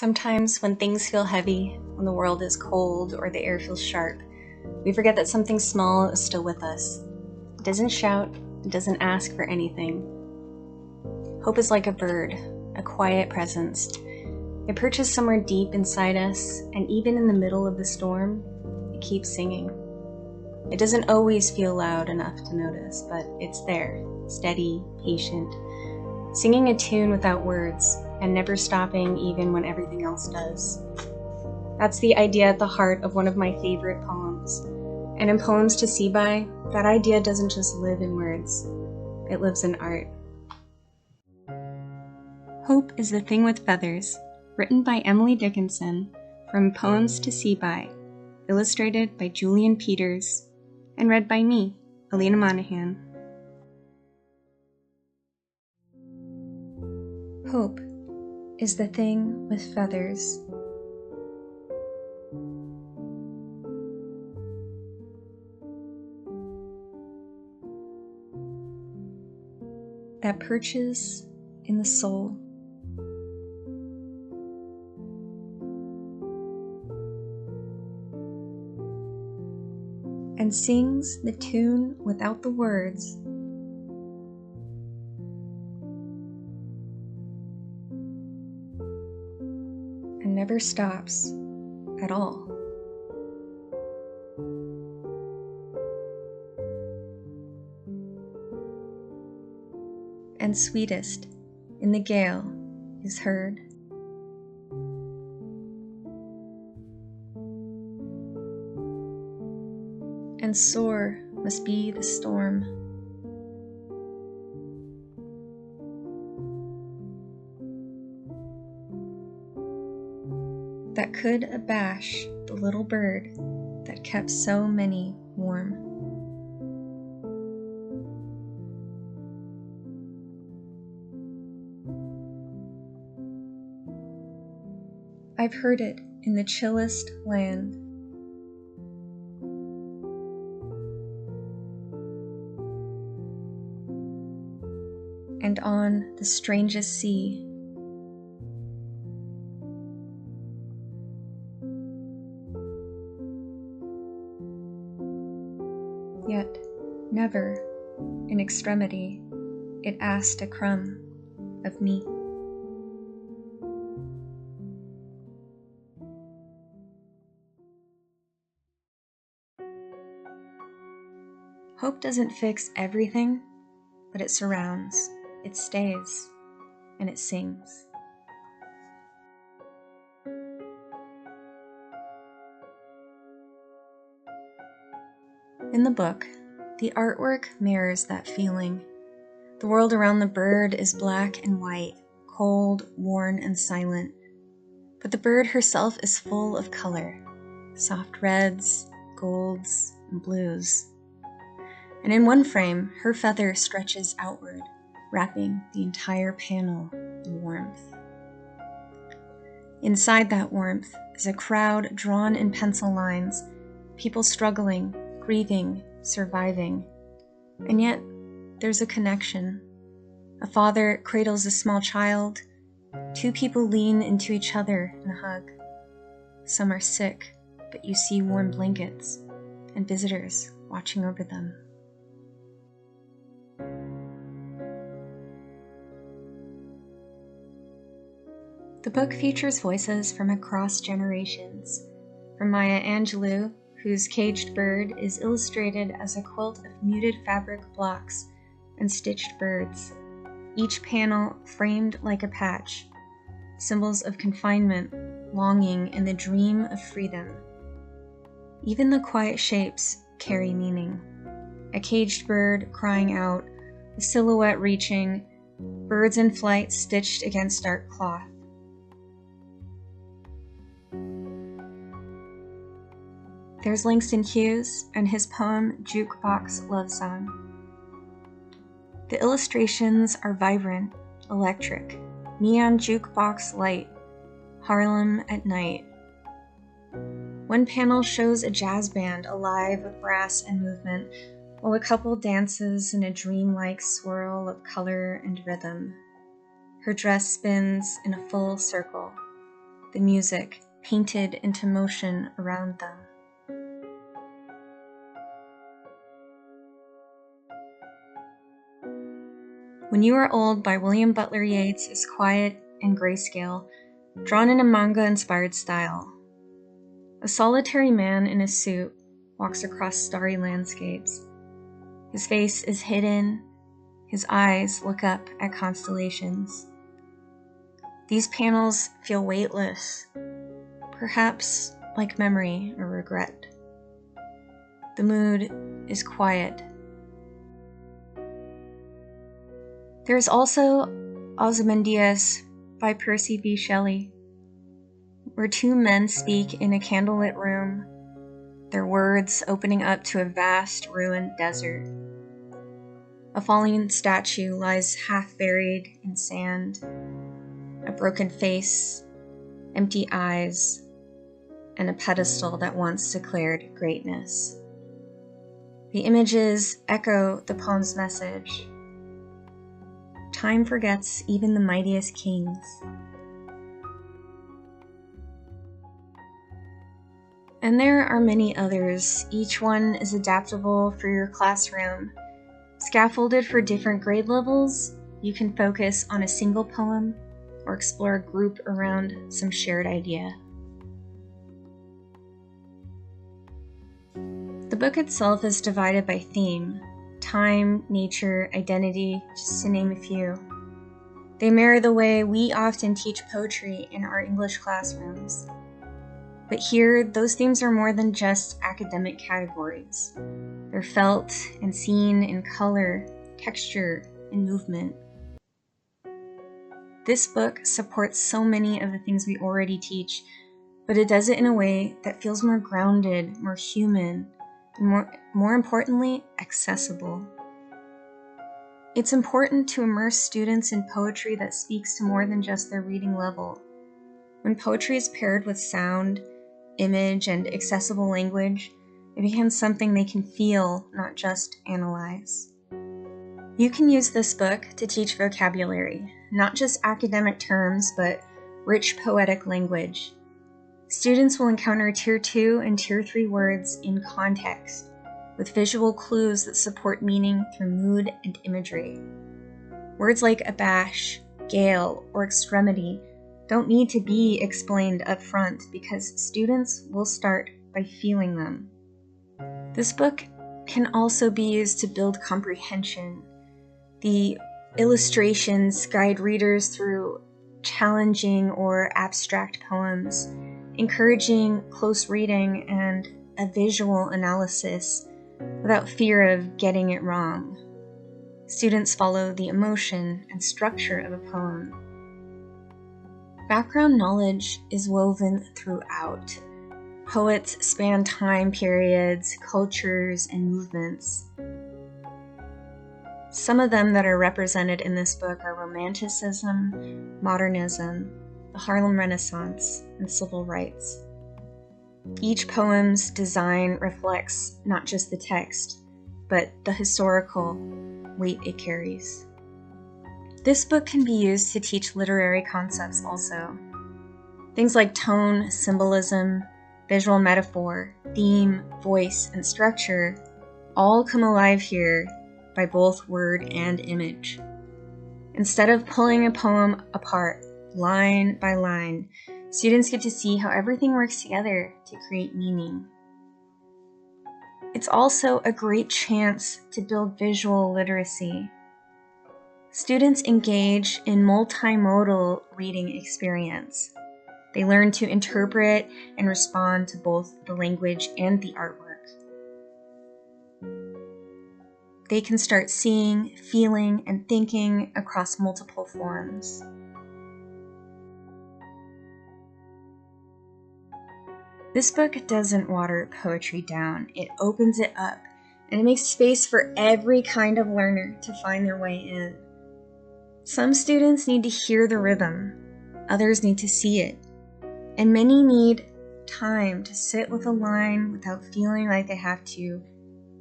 Sometimes when things feel heavy, when the world is cold or the air feels sharp, we forget that something small is still with us. It doesn't shout, it doesn't ask for anything. Hope is like a bird, a quiet presence. It perches somewhere deep inside us, and even in the middle of the storm, it keeps singing. It doesn't always feel loud enough to notice, but it's there, steady, patient, singing a tune without words, and never stopping even when everything else does. That's the idea at the heart of one of my favorite poems. And in Poems to See By, that idea doesn't just live in words, it lives in art. Hope is the Thing with Feathers, written by Emily Dickinson from Poems to See By, illustrated by Julian Peters, and read by me, Alina Monahan. Hope is the thing with feathers. That perches in the soul. And sings the tune without the words. And never stops at all. And sweetest in the gale is heard. And sore must be the storm. That could abash the little bird that kept so many warm. I've heard it in the chillest land. And on the strangest sea. Yet, never, in extremity, it asked a crumb of me. Hope doesn't fix everything, but it surrounds, it stays, and it sings. In the book, the artwork mirrors that feeling. The world around the bird is black and white, cold, worn, and silent. But the bird herself is full of color, soft reds, golds, and blues. And in one frame, her feather stretches outward, wrapping the entire panel in warmth. Inside that warmth is a crowd drawn in pencil lines, people struggling, grieving, surviving. And yet, there's a connection. A father cradles a small child. Two people lean into each other in a hug. Some are sick, but you see warm blankets and visitors watching over them. The book features voices from across generations, from Maya Angelou, whose caged bird is illustrated as a quilt of muted fabric blocks and stitched birds, each panel framed like a patch, symbols of confinement, longing, and the dream of freedom. Even the quiet shapes carry meaning. A caged bird crying out, a silhouette reaching, birds in flight stitched against dark cloth. There's Langston Hughes and his poem Jukebox Love Song. The illustrations are vibrant, electric, neon jukebox light, Harlem at night. One panel shows a jazz band alive with brass and movement, while a couple dances in a dreamlike swirl of color and rhythm. Her dress spins in a full circle. the music painted into motion around them. When You Are Old by William Butler Yeats is quiet and grayscale, drawn in a manga-inspired style. A solitary man in a suit walks across starry landscapes. His face is hidden, his eyes look up at constellations. These panels feel weightless, perhaps like memory or regret. The mood is quiet. There is also Ozymandias by Percy B. Shelley, where two men speak in a candlelit room, their words opening up to a vast ruined desert. A falling statue lies half buried in sand, a broken face, empty eyes, and a pedestal that once declared greatness. The images echo the poem's message. Time forgets even the mightiest kings. And there are many others. Each one is adaptable for your classroom. Scaffolded for different grade levels, you can focus on a single poem or explore a group around some shared idea. The book itself is divided by theme: time, nature, identity, just to name a few. They mirror the way we often teach poetry in our English classrooms. But here, those themes are more than just academic categories. They're felt and seen in color, texture, and movement. This book supports so many of the things we already teach, but it does it in a way that feels more grounded, more human, and more importantly, accessible. It's important to immerse students in poetry that speaks to more than just their reading level. When poetry is paired with sound, image, and accessible language, it becomes something they can feel, not just analyze. You can use this book to teach vocabulary, not just academic terms, but rich poetic language. Students will encounter Tier 2 and Tier 3 words in context, with visual clues that support meaning through mood and imagery. Words like abash, gale, or extremity don't need to be explained up front because students will start by feeling them. This book can also be used to build comprehension. The illustrations guide readers through challenging or abstract poems, encouraging close reading and a visual analysis without fear of getting it wrong. Students follow the emotion and structure of a poem. Background knowledge is woven throughout. Poets span time periods, cultures, and movements. Some of them that are represented in this book are Romanticism, Modernism, the Harlem Renaissance, and civil rights. Each poem's design reflects not just the text, but the historical weight it carries. This book can be used to teach literary concepts also. Things like tone, symbolism, visual metaphor, theme, voice, and structure all come alive here by both word and image. Instead of pulling a poem apart line by line, students get to see how everything works together to create meaning. It's also a great chance to build visual literacy. Students engage in multimodal reading experience. They learn to interpret and respond to both the language and the artwork. They can start seeing, feeling, and thinking across multiple forms. This book doesn't water poetry down. It opens it up, and it makes space for every kind of learner to find their way in. Some students need to hear the rhythm, others need to see it, and many need time to sit with a line without feeling like they have to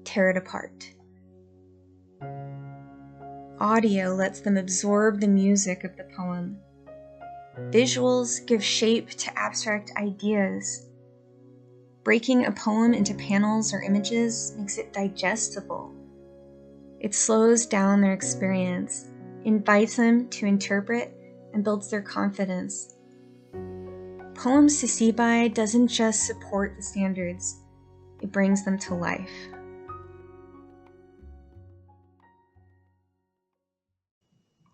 tear it apart. Audio lets them absorb the music of the poem. Visuals give shape to abstract ideas. Breaking a poem into panels or images makes it digestible. It slows down their experience, invites them to interpret, and builds their confidence. Poems to See By doesn't just support the standards, it brings them to life.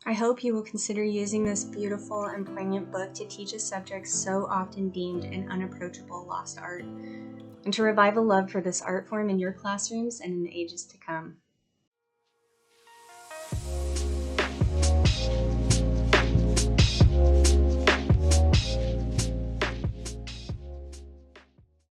I hope you will consider using this beautiful and poignant book to teach a subject so often deemed an unapproachable lost art, and to revive a love for this art form in your classrooms and in the ages to come.